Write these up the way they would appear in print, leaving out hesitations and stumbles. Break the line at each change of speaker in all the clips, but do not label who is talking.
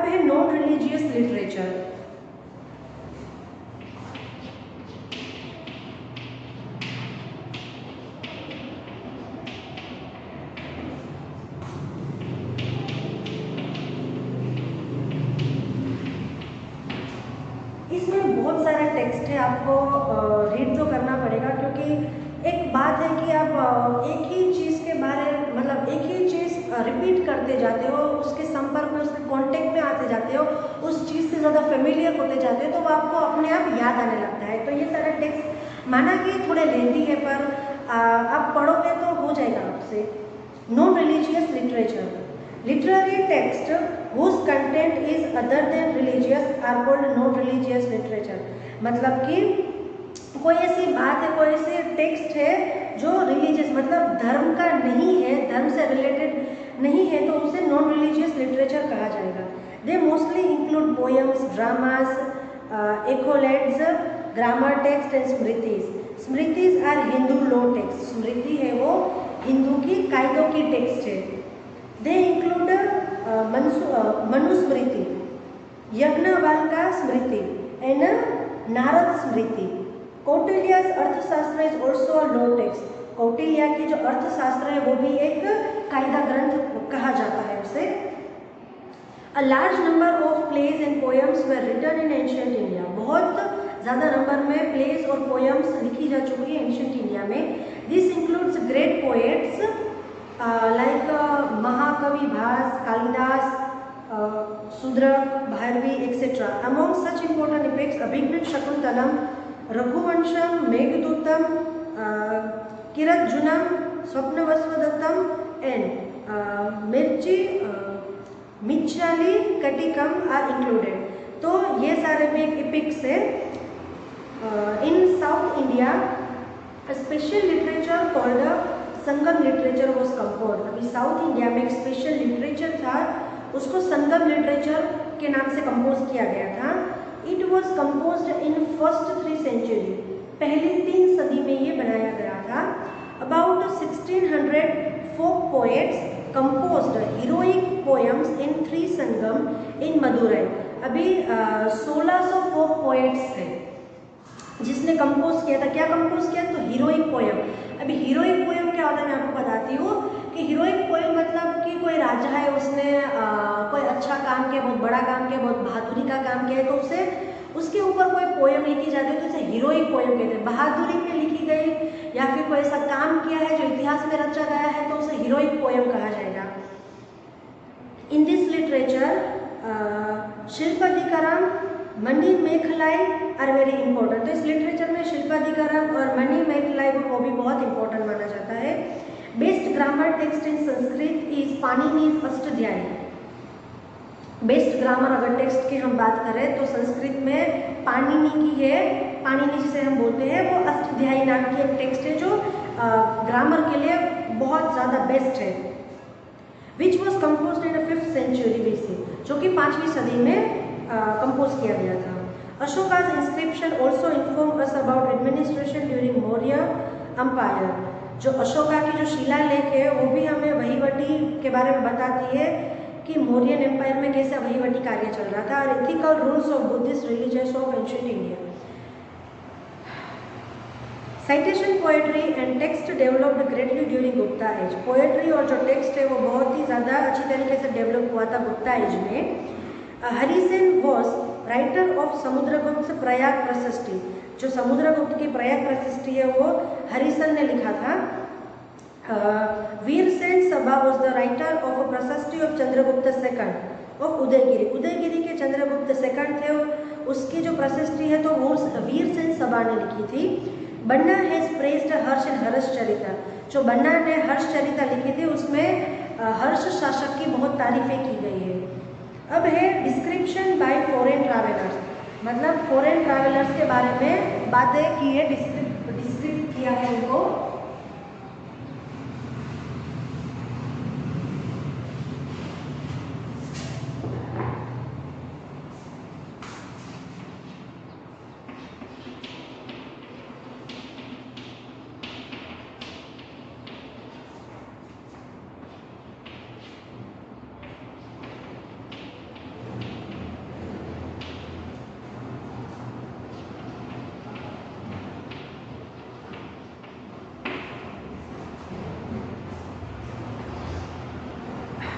अब है non religious literature. इसमें बहुत सारा टेक्स्ट है, आपको रीड तो करना पड़ेगा, क्योंकि एक बात है कि आप एक ही चीज़ के बारे मतलब एक ही चीज़ रिपीट करते जाते हो, उसके संपर्क में, उसके कांटेक्ट में आते जाते हो, उस चीज़ से ज़्यादा फेमिलियर होते जाते हो, तो वो आपको अपने आप याद आने लगता है। तो ये सारे टेक्स्ट माना कि थोड़े लेंदी है, पर आप पढ़ोगे तो हो जाएगा आपसे। Non religious literature, literary text whose content is other than religious are called non-religious literature। मतलब कि कोई ऐसी बात है, कोई ऐसी टेक्स्ट है जो रिलीजियस मतलब धर्म का नहीं है, धर्म से रिलेटेड नहीं है, तो उसे नॉन रिलीजियस लिटरेचर कहा जाएगा। They mostly include poems, dramas, एकोलेट्स, grammar text and smritis. Smritis are Hindu law text. स्मृति है वो हिंदू की कायदों की टेक्स्ट है। They include Manusmriti, Yajnavalkya Smriti and Narada Smriti. Kautilya's Arthashastra is also law text. Kautilya की जो अर्थशास्त्र है वो भी एक कायदा ग्रंथ कहा जाता है उसे। A large number of plays and poems were written in ancient India। बहुत ज़्यादा नंबर में प्लेस और पोएम्स लिखी जा चुकी है एंशियंट इंडिया में। This includes great poets like Mahakavi Bhasa, Kalidasa, Shudraka, Bharavi etc. Among such important epics, Abhijnana Shakuntalam, Raghuvamsham, Meghadutam, Kiratarjuniyam, Svapnavasavadattam and Mrichchhakatikam are included. तो ये सारे भी एक एपिक्स है। In South India special literature called Sangam literature was compose. अभी साउथ इंडिया में एक स्पेशल लिटरेचर था, उसको संगम लिटरेचर के नाम से कंपोज किया गया था। It was composed in first 3 century. पहली 3 सदी में ये बनाया गया था। About 1600 folk poets composed heroic poems in 3 Sangam in Madurai. अभी 1600 फोक पोएट्स थे जिसने कंपोज किया था। क्या कंपोज किया? तो हीरोइक पोएम। अभी हीरोइक पोएम क्या होता है मैं आपको बताती हूँ कि हीरोइक पोएम मतलब कि कोई राजा है, उसने कोई अच्छा काम किया, बहुत बड़ा काम किया, बहुत बहादुरी का काम किया है, तो उसे उसके ऊपर कोई पोएम लिखी जाती है तो उसे हीरोइक पोएम कहते हैं। बहादुरी पे लिखी गई या फिर कोई ऐसा काम किया है जो इतिहास में रचा गया है तो उसे हीरोइक पोएम कहा जाएगा। In this literature Silappadikaram, Mani Mekalai are very important. तो इस लिटरेचर में शिल्पाधिकारम और मणि मेखलाई को भी बहुत इंपॉर्टेंट माना जाता है। Best grammar text in Sanskrit is Panini's Ashtadhyayi. Best grammar अगर टेक्स्ट की हम बात करें तो संस्कृत में पाणिनि की है, पाणिनि जिसे हम बोलते हैं, वो अष्टाध्यायी नाम की एक टेक्स्ट है जो ग्रामर के लिए बहुत ज़्यादा बेस्ट है। Which was compose in 5th century BC, जो कि 5वीं सदी में कंपोज किया गया था। अशोका's inscription also inform us about administration during Maurya Empire। जो अशोका की जो शिलालेख है वो भी हमें वहीवटी के बारे में बताती है कि मौर्यन एम्पायर में कैसा वहीवटी कार्य चल रहा था। और ethical rules of Buddhist religious of ancient India. Citation poetry and text developed greatly during Gupta age. Poetry और जो टेक्स्ट है वो बहुत ही ज़्यादा अच्छी तरीके से डेवलप हुआ था गुप्ता एज में। Harisena was writer of Samudragupta Prayag Prashasti. जो समुद्रगुप्त की प्रयाग प्रशस्ति है वो हरिसेन ने लिखा था। Virasena Saba was the writer of Prashasti of Chandragupta second of Udayagiri. Udayagiri के चंद्रगुप्त सेकंड थे, उसकी जो प्रशस्ति है तो वो वीरसेन सभा ने लिखी थी। बन्ना हैज प्रेज्ड हर्ष एंड हर्षचरिता। जो बन्ना ने हर्षचरिता लिखी थी उसमें हर्ष शासक की बहुत तारीफें की गई है। अब है डिस्क्रिप्शन बाय फॉरेन ट्रैवलर्स, मतलब फॉरेन ट्रैवलर्स के बारे में बातें की है, डिस्क्रिप्ट किया है उनको।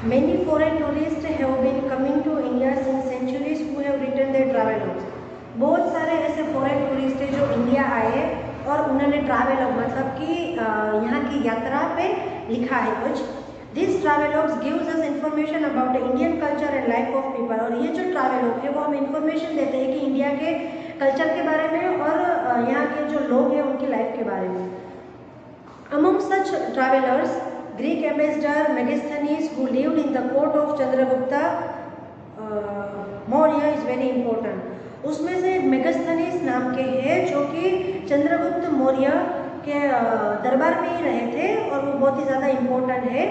Many foreign tourists have been coming to India since centuries who have written their travelogues. बहुत सारे ऐसे फॉरेन टूरिस्ट हैं जो इंडिया आए और उन्होंने ट्रैवलॉग मतलब कि यहाँ की यात्रा पे लिखा है कुछ. This travelogues gives us information about the Indian culture and life of people. और ये जो ट्रैवलॉग है वो हमें इंफॉर्मेशन देते हैं कि इंडिया के कल्चर के बारे में और यहाँ के जो लोग हैं उनकी लाइफ के बारे में. Among such travelers, Greek ambassador Megasthenes, who lived in the court of Chandragupta Maurya, is very important. उसमें से मेगास्थनीस नाम के हैं जो कि चंद्रगुप्त मौर्य के दरबार में ही रहे थे और वो बहुत ही ज़्यादा इम्पोर्टेंट है.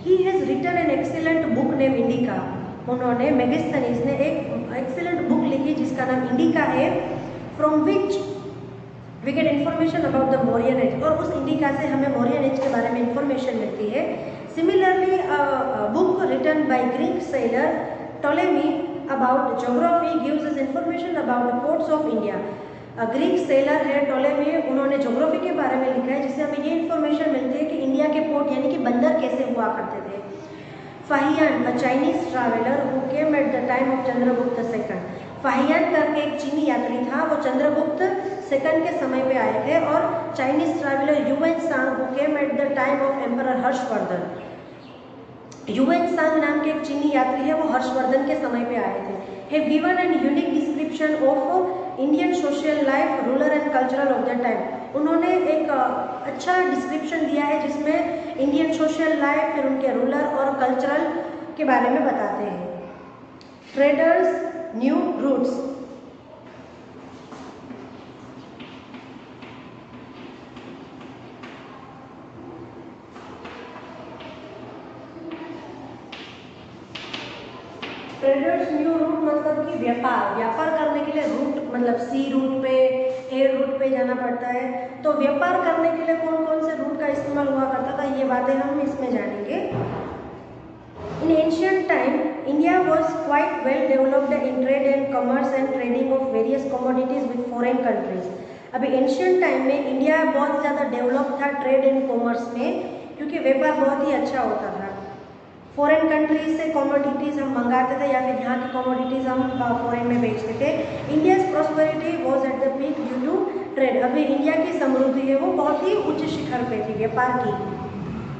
He has written an excellent book name Indica. उन्होंने मेगास्थनीस ने एक एक्सीलेंट बुक लिखी जिसका नाम इंडिका है. From which we get information about the Mauryan age. और उस इंडिका से हमें मौर्यन एज के बारे में इंफॉर्मेशन मिलती है. Similarly book written by Greek sailor Ptolemy about geography gives us information about the ports of India. Greek seller है टोलेमी, उन्होंने ज्योग्राफी के बारे में लिखा है जिससे हमें ये इन्फॉर्मेशन मिलती है कि इंडिया के पोर्ट यानी कि बंदर कैसे हुआ करते थे. Fahien, a Chinese traveller who came at the time of Chandragupta second. Fahien करके एक चीनी यात्री था, वो चंद्रगुप्त सेकंड के समय पे आए थे. और चाइनीज ट्रैवलर ह्यूएन सांग who came at the time of emperor Harshvardhan. Hiuen सांग नाम के एक चीनी यात्री है, वो हर्षवर्धन के समय पे आए थे. Have given an unique description of Indian social life, rural and cultural of the time. उन्होंने एक अच्छा डिस्क्रिप्शन दिया है जिसमें इंडियन सोशल लाइफ, फिर उनके रूरल और कल्चरल के बारे में बताते हैं. Traders new routes. Traders new route मतलब कि व्यापार करने के लिए रूट मतलब सी रूट पे, एयर रूट पे जाना पड़ता है. तो व्यापार करने के लिए कौन कौन से रूट का इस्तेमाल हुआ करता था ये बातें हम इसमें जानेंगे. In ancient time India was quite well developed in trade and commerce and trading of various commodities with foreign countries. अभी एंशियंट टाइम में इंडिया बहुत ज़्यादा डेवलप था ट्रेड एंड कॉमर्स में, क्योंकि व्यापार बहुत ही अच्छा होता था. फॉरेन कंट्रीज से कमोडिटीज़ हम मंगाते थे या फिर यहाँ की कमोडिटीज़ हम फॉरेन में बेचते थे. India's prosperity was at the peak due to trade. अभी इंडिया की समृद्धि है वो बहुत ही उच्च शिखर पे थी व्यापार की.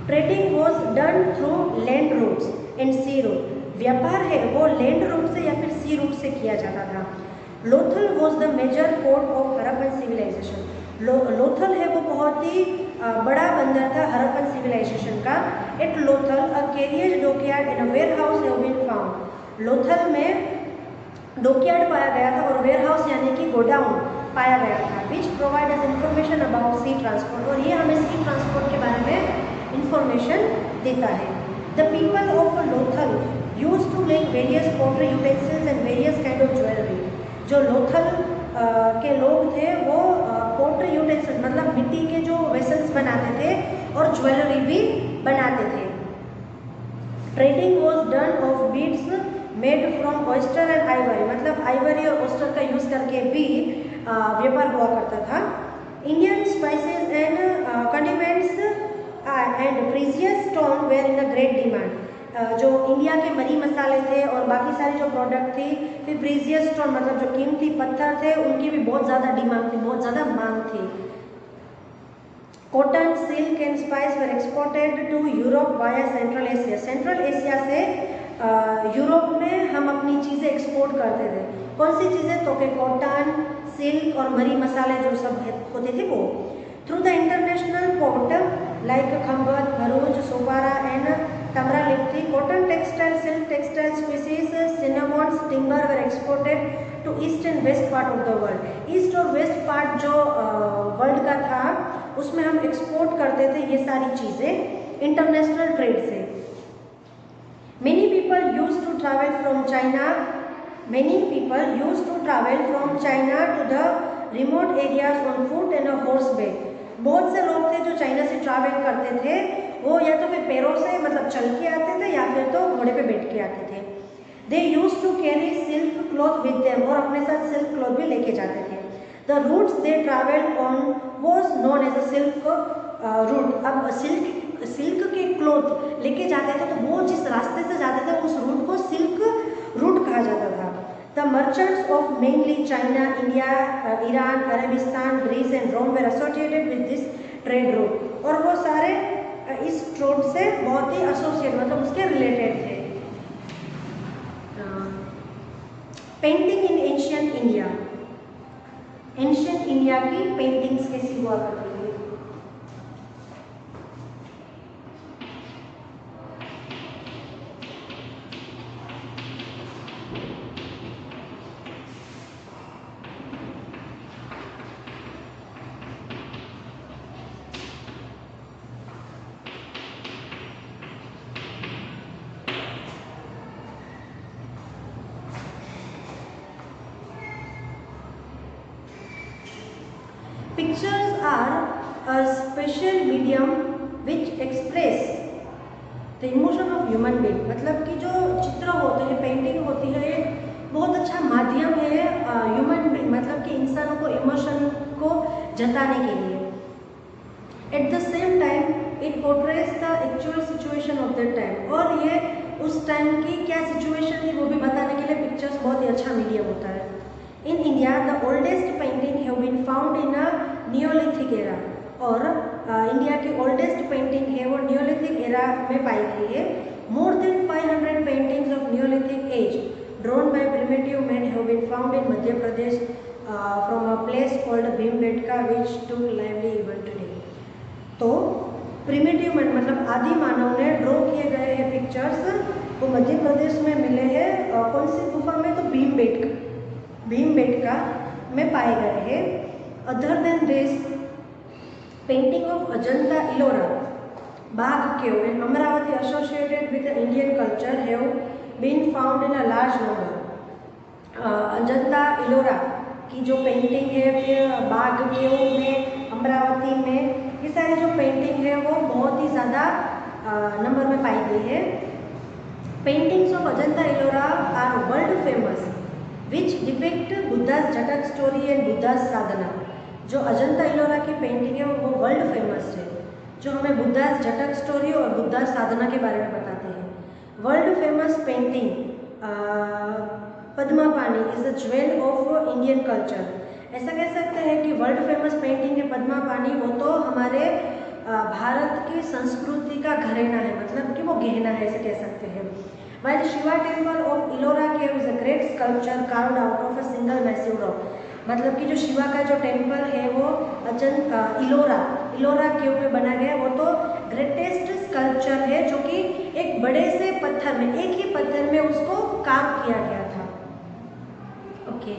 Trading was done through land routes and sea route. व्यापार है वो लैंड रूट से या फिर सी रूट से किया जाता था. Lothal was the major port of Harappan civilization. Lothal है वो बहुत ही बड़ा बंदर था हड़प्पन सिविलाइजेशन का. At Lothal a carrier dockyard in a warehouse have been found. Lothal में डॉकयार्ड पाया गया था और वेयरहाउस यानी कि गोडाउन पाया गया था. Which provide us information about sea transport. और ये हमें सी ट्रांसपोर्ट के बारे में इंफॉर्मेशन देता है. The people of Lothal use to make various pottery utensils and various kind of jewellery. जो लोथल के लोग थे वो पॉटरी यूटेंसिल मतलब मिट्टी के जो वेसल्स बनाते थे और ज्वेलरी भी बनाते थे. Trading was done of beads made from oyster and ivory. मतलब आइवरी और ऑयस्टर का यूज़ करके भी व्यापार हुआ करता था. Indian spices and condiments and precious stone were in a great demand. जो इंडिया के मरी मसाले थे और बाकी सारी जो प्रोडक्ट थी, फिर प्रीशियस स्टोन मतलब जो कीमती पत्थर थे उनकी भी बहुत ज़्यादा डिमांड थी, बहुत ज़्यादा मांग थी. Cotton, silk and spice were exported to Europe via Central Asia. Central Asia से यूरोप में हम अपनी चीज़ें एक्सपोर्ट करते थे. कौन सी चीज़ें? तो के कॉटन, सिल्क और मरी मसाले जो सब होते थे वो. Through the international port like Khambhat, Bharuch, Sopara and Tamralipti, cotton textile, silk textile species, cinnamons, timber were exported to east and west part of the world. ईस्ट और वेस्ट पार्ट जो वर्ल्ड का था उसमें हम एक्सपोर्ट करते थे ये सारी चीज़ें इंटरनेशनल ट्रेड से. Many people used to travel from China. Many people used to travel from China to the remote areas on foot and a horseback. बहुत से लोग थे जो चाइना से ट्रैवल करते थे, वो या तो फिर पैरों से मतलब चल के आते थे या फिर तो घोड़े पे बैठ के आते थे. They used to carry silk cloth with them. और अपने साथ सिल्क क्लॉथ भी लेके जाते थे. The routes they traveled on was known as a silk route. अब सिल्क के क्लॉथ लेके जाते थे, तो वो जिस रास्ते से जाते थे उस रूट को सिल्क रूट कहा जाता था। The merchants of mainly China, India, Iran, Arabistan, Greece and Rome were associated with this trade route, और वो सारे इस ट्रेड से बहुत ही एसोसिएट मतलब उसके रिलेटेड थे। Painting in ancient India, ancient India की पेंटिंग्स कैसी हुआ करती थी? Pictures are a special medium which express the emotion of human being। मतलब कि जो चित्र होते हैं, पेंटिंग होती है, बहुत अच्छा माध्यम है ह्यूमन बीइंग मतलब कि इंसानों को इमोशन को जताने के लिए। At the same time it portrays the actual situation of that time, और ये उस टाइम की क्या सिचुएशन थी वो भी बताने के लिए पिक्चर्स बहुत ही अच्छा मीडियम होता है। In India the oldest painting have been found in a neolithic era, और इंडिया की ओल्डेस्ट पेंटिंग है वो नियोलिथिक एरा में पाई गई है। More than 500 paintings of neolithic age drawn by primitive man have been found in Madhya Pradesh from a place called Bhimbetka which took lively even today. तो primitive man मतलब आदि मानव ने ड्रॉ किए गए हैं पिक्चर्स, वो मध्य प्रदेश में मिले हैं। कौन सी गुफा में? तो भीमबेटका में पाए गए हैं। Other than this painting of Ajanta Ellora, Bagh cave and Amaravati associated with Indian culture have been found in a large number. Ajanta Ellora की जो पेंटिंग है, फिर बाघ केव में, अमरावती में, ये सारी जो पेंटिंग है वो बहुत ही ज़्यादा नंबर में पाई गई है। Paintings of Ajanta Ellora are world famous which depict Buddha's Jataka story and Buddha's sadhana. जो अजंता इलोरा की पेंटिंग है वो वर्ल्ड फेमस है, जो हमें बुद्धास जटक स्टोरी और बुद्धास साधना के बारे में बताते हैं। World famous painting Padmapani is the jewel of Indian culture. ऐसा कह सकते हैं कि वर्ल्ड फेमस पेंटिंग है पद्मापानी, वो तो हमारे भारत की संस्कृति का घरेना है, मतलब कि वो गहना है, ऐसे कह सकते हैं। While Shiva temple of Ellora cave is a great sculpture carved out of a single massive rock। मतलब कि जो शिवा का जो टेम्पल है वो इलोरा केव में बना गया, वो तो ग्रेटेस्ट स्कल्पचर है जो कि एक बड़े से पत्थर में, एक ही पत्थर में उसको कार्व किया गया था। ओके।